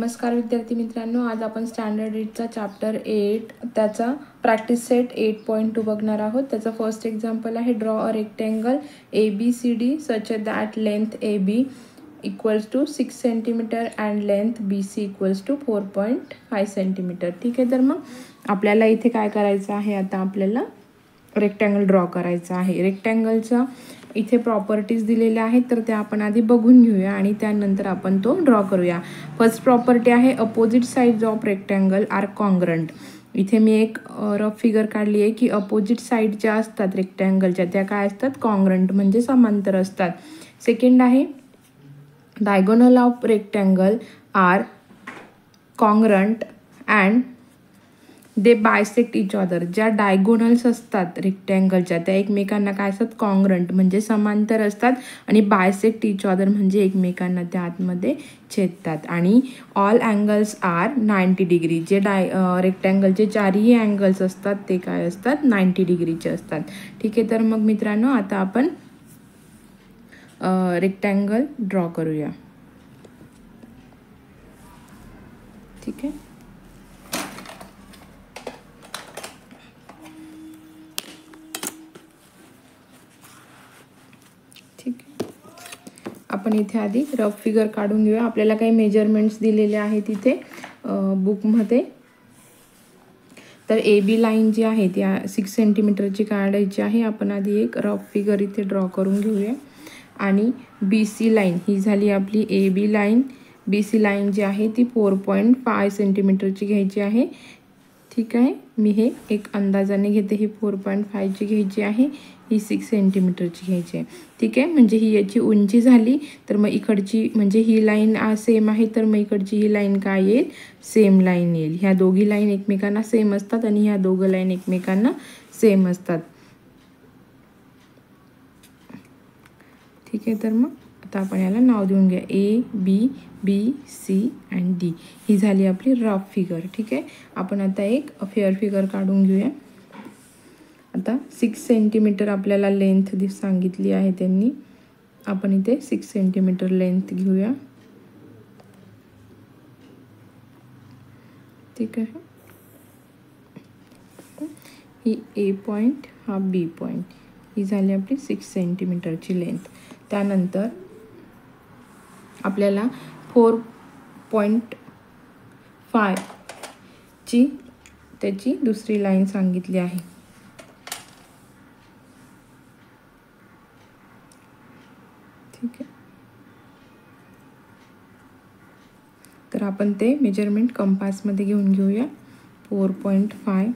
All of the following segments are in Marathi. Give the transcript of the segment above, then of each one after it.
नमस्कार विद्यार्थी मित्रांनो, आज आपण स्टँडर्ड 8चा चॅप्टर 8 त्याचा प्रॅक्टिस सेट 8.2 बघणार आहोत। त्याचा फर्स्ट एक्झाम्पल आहे draw a rectangle ABCD such that length AB equals to 6 centimetre and length BC equals to 4.5 centimetre. ठीक आहे, तर मग आपल्याला इथे काय करायचं आहे, आता आपल्याला रेक्टँगल ड्रॉ करायचा आहे। रेक्टँगलचा इथे प्रॉपर्टीज दिलेल्या आहेत, तर त्या आपण आधी बघून घेऊया आणि त्यानंतर आपण तो ड्रॉ करूया। फर्स्ट प्रॉपर्टी आहे opposite sides of rectangle are congruent. इथे मी एक रफ फिगर काढली आहे की अपोजिट साइड ज्या असतात रेक्टँगलच्या त्या काय असतात, कॉन्ग्रंट म्हणजे समांतर असतात। सेकंड आहे diagonal of rectangle are congruent and they bisect each other. ज्या डायगोनल्स असतात रेक्टँगलच्या त्या एकमेकांना काय असतात, कॉन्ग्रंट म्हणजे समांतर असतात आणि बायसेक्ट इच अदर म्हणजे एकमेकांना त्या आतमध्ये छेदतात। आणि ऑल अँगल्स आर 90 डिग्री। जे रेक्टँगलचे चारही अँगल्स असतात ते काय असतात, 90 डिग्रीचे असतात। ठीक आहे, तर मग मित्रांनो आता आपण रेक्टँगल ड्रॉ करूया। ठीक आहे, आपण इथे आधी रफ फिगर काढून घेऊया। आपल्याला काही मेजरमेंट्स दिलेले आहेत इथे बुकमध्ये। तर AB लाईन जी आहे ती 6 सेंटीमीटरची काढायची आहे। आपण आधी एक रफ फिगर इथे ड्रॉ करून घेऊया। आणि BC लाईन ही झाली आपली AB लाईन। BC लाईन जी आहे ती 4.5 सेंटीमीटरची घ्यायची आहे। ठीक आहे, मी हे एक अंदाजाने घेते, ही 4.5 ची घ्यायची आहे, ही 6 सेंटीमीटरची घ्यायची आहे। ठीक आहे, म्हणजे ही याची उंची झाली। तर मग इकडची म्हणजे ही लाईन सेम आहे, तर मग इकडची ही लाईन काय येईल, सेम लाईन येईल। ह्या दोघी लाईन एकमेकांना सेम असतात आणि ह्या दोघं लाईन एकमेकांना सेम असतात। ठीक आहे, तर मग आता आपण याला नाव देऊन घ्या A, B, C and D। ही झाली आपली रफ फिगर। ठीक आहे, आपण आता एक फेअर फिगर काढून घेऊया। आता 6 सेंटीमीटर आपल्याला लेंथ सांगितली आहे त्यांनी। आपण इथे 6 सेंटीमीटर लेंथ घेऊया। ठीक आहे, ही A पॉइंट, हा B पॉइंट, ही झाली आपली 6 सेंटीमीटरची लेंथ। त्यानंतर आपल्याला 4.5 ची त्याची दुसरी लाईन सांगितली आहे। ठीक आहे, तर आपण ते मेजरमेंट कंपासमध्ये घेऊन घेऊया। 4.5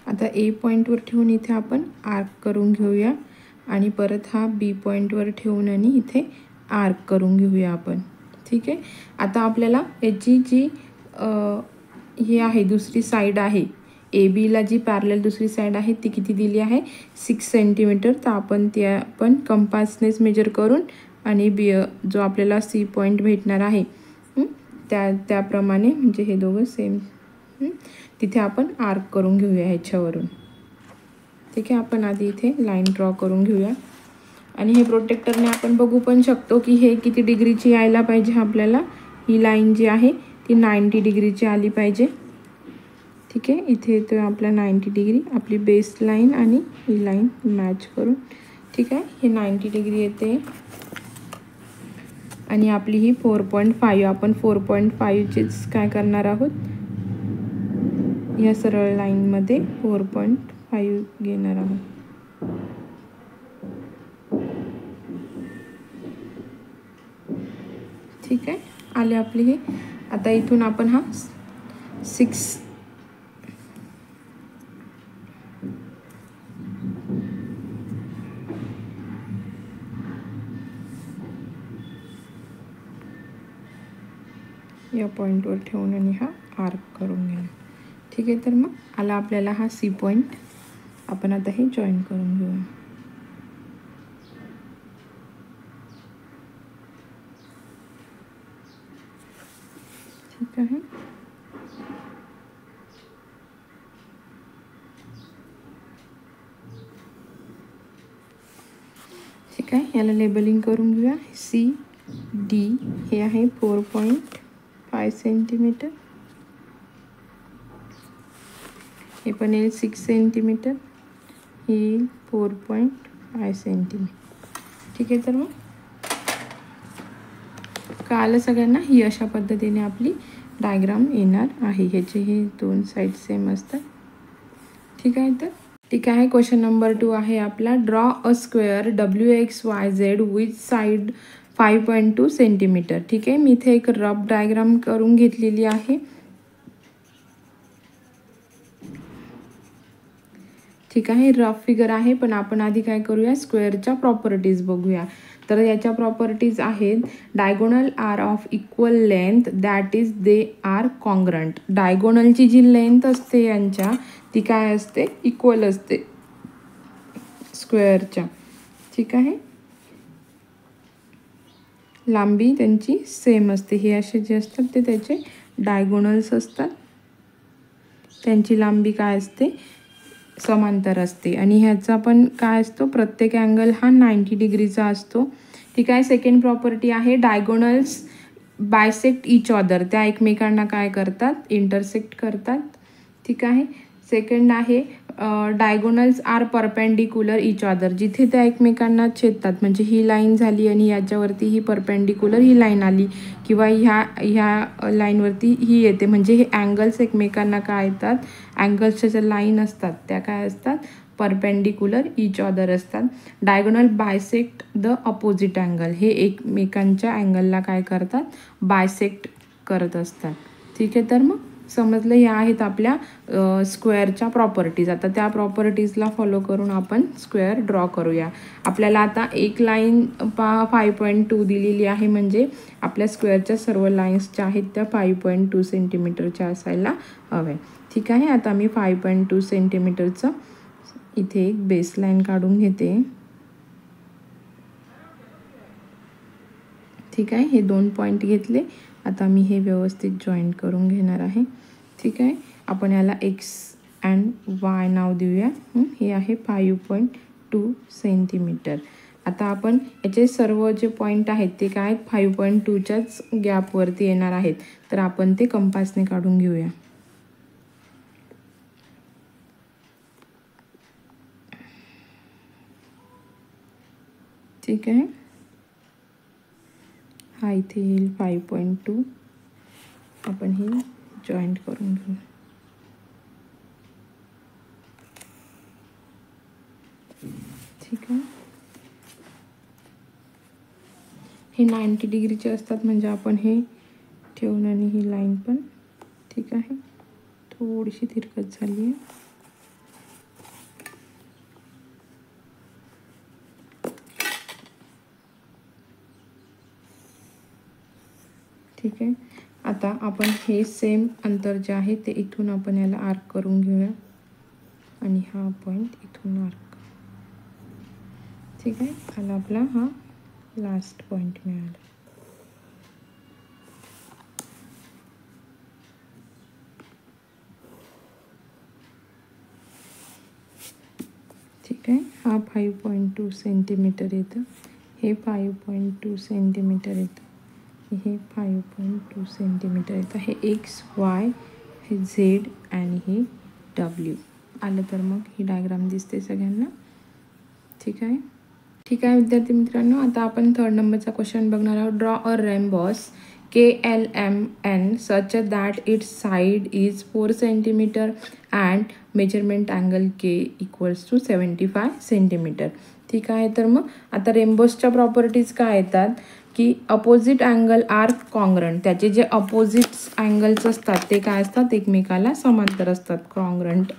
आता A पॉईंटवर ठेवून इथे आपण आर्क करून घेऊया आणि परत हा B पॉईंटवर ठेवून आणि इथे आर्क करून घेऊया आपण। ठीक आहे, आता आपल्याला याची जी हे आहे दुसरी साईड आहे, ABला जी पॅरलल दुसरी साईड आहे ती किती दिली आहे, 6 सेंटीमीटर। तर आपण त्या पण कंपासनेच मेजर करून आणि जो आपल्याला C पॉईंट भेटणार आहे त्याप्रमाणे म्हणजे हे दोघं सेम तिथे आपण आर्क करून घेऊया ह्याच्यावरून। ठीक आहे, आपण आधी इथे लाईन ड्रॉ करून घेऊया आणि हे प्रोटेक्टरने आपण बघू पण शकतो की हे किती डिग्रीची यायला पाहिजे। आपल्याला ही लाईन जी आहे ती 90 डिग्रीची आली पाहिजे। ठीक आहे, इथे येतोय आपला 90 डिग्री, आपली बेस लाईन आणि ही लाईन मॅच करून। ठीक आहे, हे 90 डिग्री येते आणि आपली ही 4.5, आपण 4.5 चीच काय करणार आहोत, या सरळ लाईनमध्ये 4.5 घेणार आहोत। ठीक आहे, आले आपले हे। आता इथून आपण हा 6 या पॉईंटवर ठेवून आणि हा आर्क करून घेऊ। ठीक आहे, तर मग आला आपल्याला हा C पॉईंट। आपण आता हे जॉईन करून घेऊया। ठीक आहे, याला लेबलिंग करून घेऊया. सी डी हे आहे 4.5 सेंटीमीटर, हे पण येईल 6 सेंटीमीटर, हे येईल 4.5 सेंटीमीटर. ठीक आहे, तर मग कळालं सगळ्यांना. ही अशा पद्धतीने आपली डायग्राम येणार आहे. ह्याचे हे 2 साईड सेम असतात. ठीक आहे, तर ठीक आहे. क्वेश्चन नंबर 2 आहे आपला. Draw a square WXYZ with side 5.2 centimetre. ठीक आहे, मी इथे एक रफ डायग्राम करून घेतलेली आहे. ठीक आहे, रफ फिगर आहे, पण आपण आधी काय करूया, स्क्वेअरच्या प्रॉपर्टीज बघूया. तर याच्या प्रॉपर्टीज आहेत. Diagonal are of equal length that is they are congruent. डायगोनलची जी लेंथ असते यांच्या ती काय असते, इक्वल असते स्क्वेअरच्या. ठीक आहे, लांबी त्यांची सेम असते. हे असे जे असतात ते त्याचे डायगोनल्स असतात, त्यांची लांबी काय असते, समांतर असते. आणि ह्याचा पण काय असतो, प्रत्येक अँगल हा 90 डिग्रीचा असतो. ठीक आहे. सेकंड प्रॉपर्टी आहे डायगोनल्स बायसेक्ट इच अदर. त्या एकमेकांना काय करतात, इंटरसेक्ट करतात. ठीक आहे. सेकंड आहे diagonals are perpendicular each other. जिथे त्या एकमेकांना छेदतात, म्हणजे ही लाईन झाली आणि याच्यावरती ही परपेंडिक्युलर ही लाईन आली, किंवा ह्या लाईनवरती ही येते, म्हणजे हे अँगल्स एकमेकांना काय येतात, अँगल्सच्या ज्या लाईन असतात त्या काय असतात, परपेंडिक्युलर इच अदर असतात. Diagonal bisect the opposite angle. हे एकमेकांच्या अँगलला काय करतात, बायसेक्ट करत असतात. ठीक आहे, तर मग समजलं. ह्या आहेत आपल्या स्क्वेअरच्या प्रॉपर्टीज. आता त्या प्रॉपर्टीजला फॉलो करून आपण स्क्वेअर ड्रॉ करूया. आपल्याला आता एक लाईन 5.2 दिलेली आहे, म्हणजे आपल्या स्क्वेअरच्या सर्व लाईन्स ज्या आहेत त्या 5.2 सेंटीमीटरच्या असायला हव्या. ठीक आहे, आता मी 5.2 सेंटीमीटरचं इथे एक बेसलाईन काढून घेते. ठीक आहे, हे 2 पॉईंट घेतले. आता मी हे व्यवस्थित जॉईंट करून घेणार आहे. ठीक आहे, आपण याला एक्स अँड वाय नाव देऊया. हे आहे 5.2 सेंटीमीटर. आता आपण याचे सर्व जे पॉईंट आहेत ते काय आहेत, 5.2च्याच गॅपवरती येणार आहेत. तर आपण ते कंपासने काढून घेऊया. ठीक आहे, हा इथे येईल 5.2. आपण हे जॉईंट करून घेऊ. ठीक आहे, हे 90 डिग्रीचे असतात, म्हणजे आपण हे ठेवून आणि ही लाईन पण ठीक आहे थोडीशी तिरकट झाली आहे. ठीक आहे, आता आपण हे सेम अंतर जे आहे ते इथून आपण याला आर्क करून घेऊया आणि हा पॉईंट इथून आर्क. ठीक आहे, आला आपला हा लास्ट पॉईंट मिळाला. ठीक आहे, हा 5.2 सेंटीमीटर येतं, हे 5.2 सेंटीमीटर येतं, हे 5.2 सेंटीमीटर येतं. हे एक्स, वाय, हे झेड आणि हे डब्ल्यू आलं. तर मग ही डायग्राम दिसते सगळ्यांना. ठीक आहे. ठीक आहे विद्यार्थी मित्रांनो, आता आपण 3rd नंबरचा क्वेश्चन बघणार आहोत. Draw a rhombus KLMN such that its side is 4 centimeter and measurement angle K equals to 75 centimetre. ठीक आहे, तर मग आता रेम्बॉसच्या प्रॉपर्टीज काय येतात की अपोजिट अँगल आर कॉन्ग्रंट. त्याचे जे अपोजिट अँगल्स असतात ते काय असतात, एकमेकाला समांतर असतात, कॉन्ग्रंट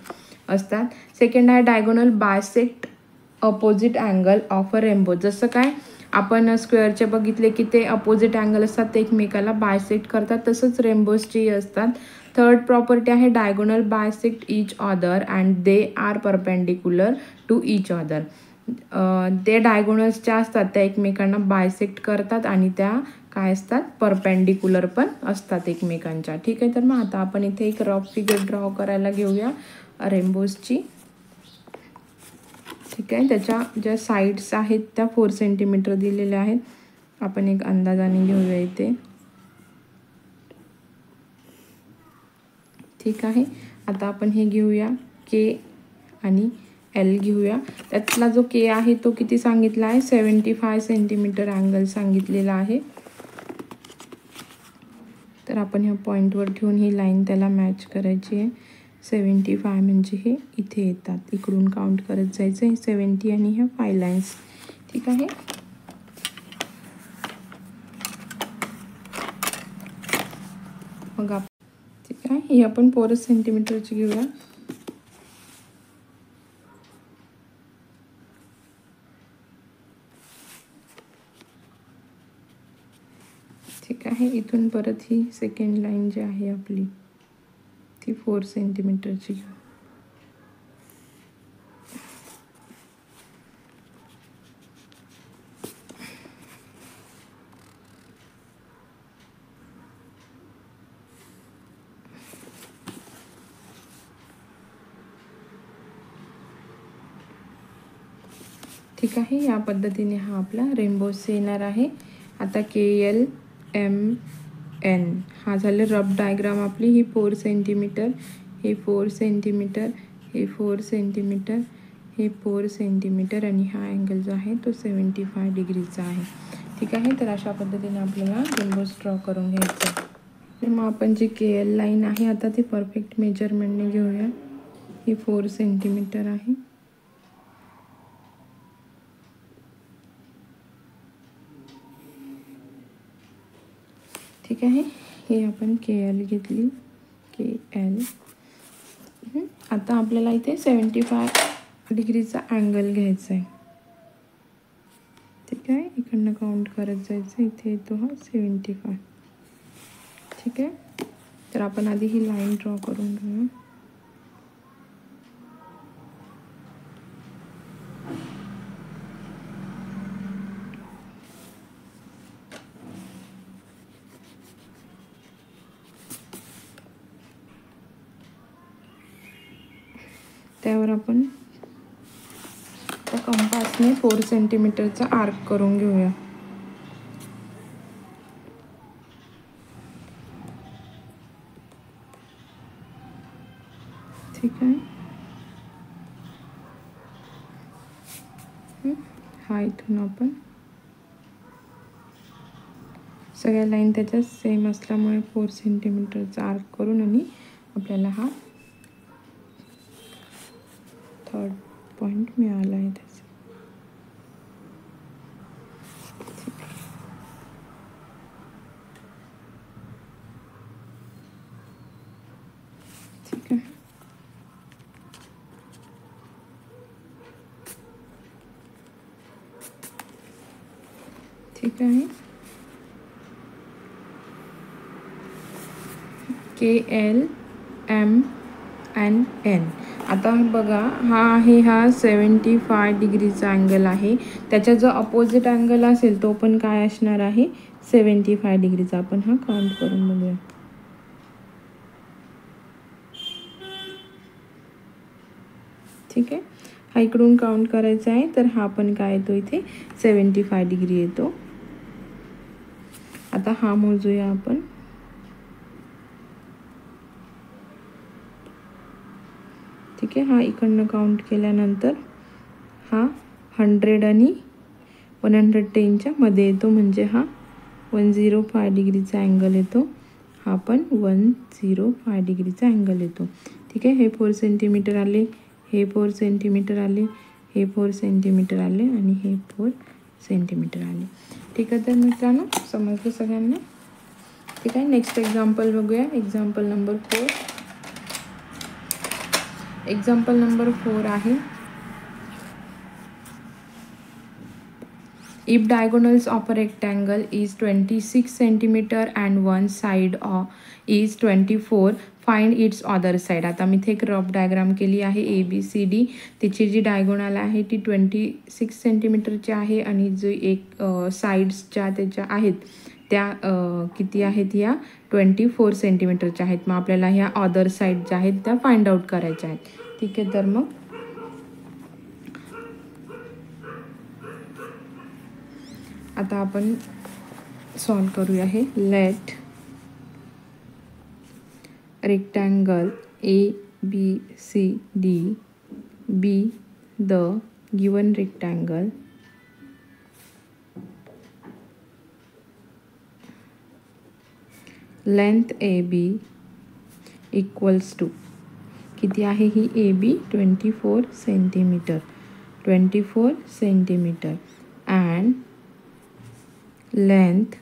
असतात. सेकंड आहे diagonal bisect opposite angle of a rainbow. जसं काय आपण स्क्वेअरचे बघितले की ते अपोजिट अँगल असतात, ते एकमेकाला बायसेक्ट करतात, तसंच रेम्बोजची असतात. थर्ड प्रॉपर्टी आहे diagonal bisect each other and they are perpendicular to each other. ते डायगोनल्स ज्या असतात त्या एकमेकांना बायसेक्ट करतात आणि त्या काय असतात, परपेंडिक्युलर पण असतात एकमेकांच्या. ठीक आहे, तर मग आता आपण इथे एक रफ फिगर ड्रॉ करायला घेऊया रेम्बोजची. ठीक आहे. त्याच्या ज्या साईड्स आहेत त्या 4 सेंटीमीटर दिलेल्या आहेत. आपण एक अंदाजाने घेऊया इथे. ठीक आहे. आता आपण हे घेऊया के आणि एल घेऊया. त्यातला जो के आहे तो किती सांगितला आहे, 75 सेंटीमीटर अँगल सांगितलेला आहे. तर आपण ह्या पॉईंटवर ठेवून ही लाईन त्याला मॅच करायची आहे. 75 म्हणजे हे इथे येतात, इकडून काउंट करत जायचं आहे 70 आणि ह्या 5 लाईन्स. ठीक आहे. मग ठीक आहे, ही आपण 4 सेंटीमीटरची घेऊया. ठीक आहे. इथून परत ही सेकंड लाईन जी आहे आपली ती 4 सेंटीमीटरची घेऊ. ठीक आहे. या पद्धतीने हा आपला रेनबोस येणार आहे. आता KL MN हा झालं रफ डायग्राम आपली. ही 4 सेंटीमीटर, हे 4 सेंटीमीटर, हे 4 सेंटीमीटर, हे 4 सेंटीमीटर आणि हा अँगल जो आहे तो 75 डिग्रीचा आहे. ठीक आहे. तर अशा पद्धतीने आपल्याला रेनबोस ड्रॉ करून घ्यायचं. तर मग आपण जी KL लाईन आहे आता ती परफेक्ट मेजरमेंटने घेऊया. ही 4 सेंटीमीटर आहे. ठीक आहे. हे आपण KL घेतली, KL. आता आपल्याला इथे 75 डिग्रीचा अँगल घ्यायचा आहे. ठीक आहे. इकडनं काउंट करत जायचं, इथे येतो हा 75. ठीक आहे. तर आपण आधी ही लाईन ड्रॉ करून घेऊया. त्यावर आपण त्या कंपासने 4 सेंटीमीटरचा आर्क करून घेऊया. ठीक आहे. हा इथून आपण सगळ्या लाईन त्याच्या सेम असल्यामुळे 4 सेंटीमीटरचा आर्क करून आणि आपल्याला हा 3rd पॉइंट मिळाला आहे त्याचा. ठीक आहे. ठीक आहे. KL MN. आता बघा, हा आहे हा 75 डिग्रीचा अँगल आहे. त्याच्या जो अपोजिट अँगल असेल तो पण काय असणार आहे, 75 डिग्रीचा. आपण हा काउंट करून बघूया. ठीक आहे. हा इकडून काउंट करायचा आहे, तर हा पण काय येतो इथे 75 डिग्री येतो. आता हा मोजूया आपण. ठीक आहे. हा इकडनं काउंट केल्यानंतर हा 100 आणि 110च्या मध्ये येतो, म्हणजे हा 105 डिग्रीचा अँगल येतो. हा पण 105 डिग्रीचा अँगल येतो. ठीक आहे. हे 4 सेंटीमीटर आले, हे 4 सेंटीमीटर आले, हे 4 सेंटीमीटर आले आणि हे 4 सेंटीमीटर आले. ठीक आहे. तर मित्रांनो, समजलं सगळ्यांना? ठीक आहे. नेक्स्ट एक्झाम्पल बघूया. Example number 4. एक्झाम्पल नंबर 4 आहे, if diagonals of a rectangle is 26 centimeter and one side is 24, find its other side. आता मी इथे एक रफ डायग्राम केली आहे ABCD. तिची जी डायगोनल आहे ती 26 सेंटीमीटरची आहे आणि जो एक साईड्स ज्या त्याच्या आहेत त्या किती आहेत, या 24 सेंटीमीटरच्या आहेत. मग आपल्याला ह्या अदर साईड ज्या आहेत त्या फाइंड आउट करायच्या आहेत. ठीक आहे. तर मग आता आपण सॉल्व करूया हे. Let rectangle ABCD be the given rectangle length AB equals to, किती आहे ही AB? 24 centimetre. 24 centimetre and length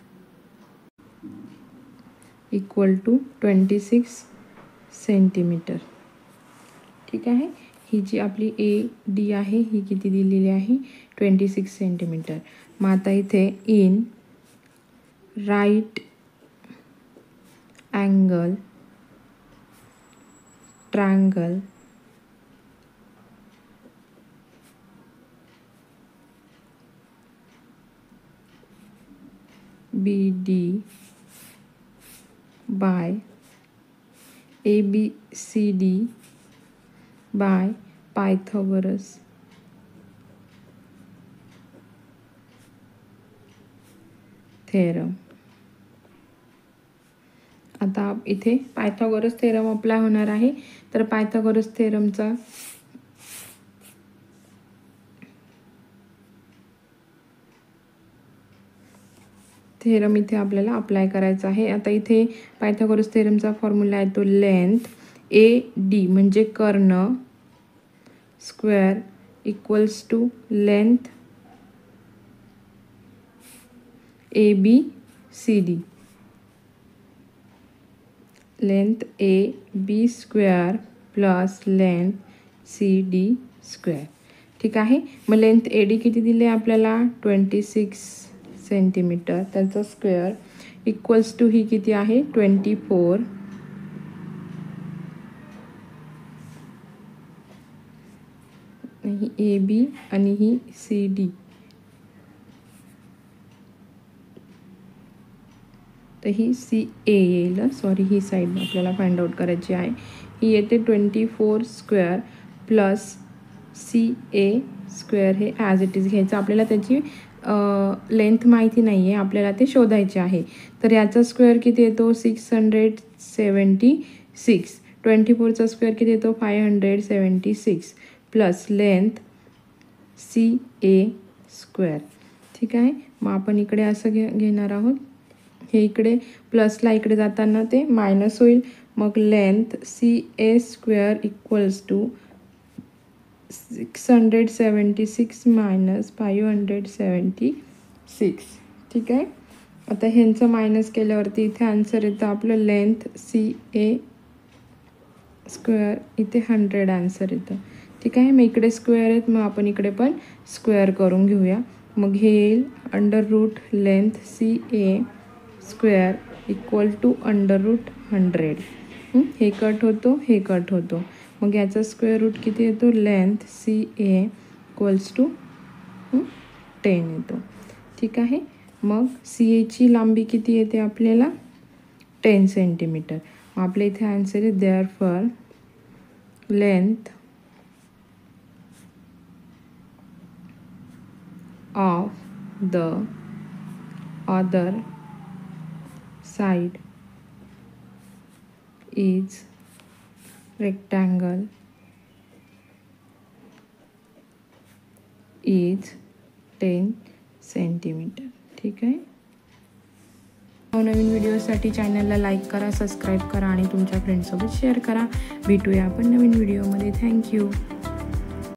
equal to 26 centimetre. ठीक आहे. ही जी आपली AD आहे ही किती दिलेली आहे? 26 सेंटीमीटर. मग आता इथे in right angle triangle BD by ABCD by Pythagoras theorem. आता इथे पायथागोरस थेरम अप्लाय होणार आहे. तर पायथागोरस थेरमचा थेरम इथे आपल्याला अप्लाय करायचा आहे. आता इथे पायथागोरस थेरमचा फॉर्म्युला आहे तो लेंथ AD म्हणजे कर्ण square equals to length ABCD. Length AB square plus length CD square. ठीक आहे. मग लेंथ AD किती दिली आहे आपल्याला? 26 सेंटीमीटर. त्याचा स्क्वेअर इक्वल्स टू ही किती आहे? 24. ही AB आणि ही CD. तर ही CA येईल. सॉरी, ही साईड आपल्याला फाइंड आउट करायची आहे. ही येते 24 स्क्वेअर प्लस CA स्क्वेअर. हे ॲज इट इज घ्यायचं. आपल्याला त्याची लेंथ माहिती नाही आहे, आपल्याला ते शोधायचे आहे. तर याचा स्क्वेअर किती येतो? 676. 24चा स्क्वेअर किती येतो? 576 प्लस लेंथ CA स्क्वेअर. ठीक आहे. मग आपण इकडे असं घेणार आहोत. हे इकडे प्लसला इकडे जाताना ते मायनस होईल. मग length CA square equals to 676 minus 576. ठीक आहे. आता ह्यांचं मायनस केल्यावरती इथे आन्सर येतं आपलं लेंथ CA स्क्वेअर. इथे 100 आन्सर येतं. ठीक आहे. मग इकडे स्क्वेअर आहेत, मग आपण इकडे पण स्क्वेअर करून घेऊया. मग हे येईल under root length CA square equal to under root 100. हे कट होतो, हे कट होतो. मग याचा स्क्वेअर रूट किती येतो? लेंथ CA इक्वल्स टू 10 येतो. ठीक आहे. मग CAची लांबी किती येते आपल्याला? 10 सेंटीमीटर. मग आपल्या इथे आन्सर आहे therefore length of the other side is rectangle is 10 centimetre. ठीक आहे. नवीन व्हिडिओसाठी चॅनलला लाईक करा, सबस्क्राईब करा आणि तुमच्या फ्रेंड्ससोबत शेअर करा. भेटूया आपण नवीन व्हिडिओमध्ये. थँक्यू.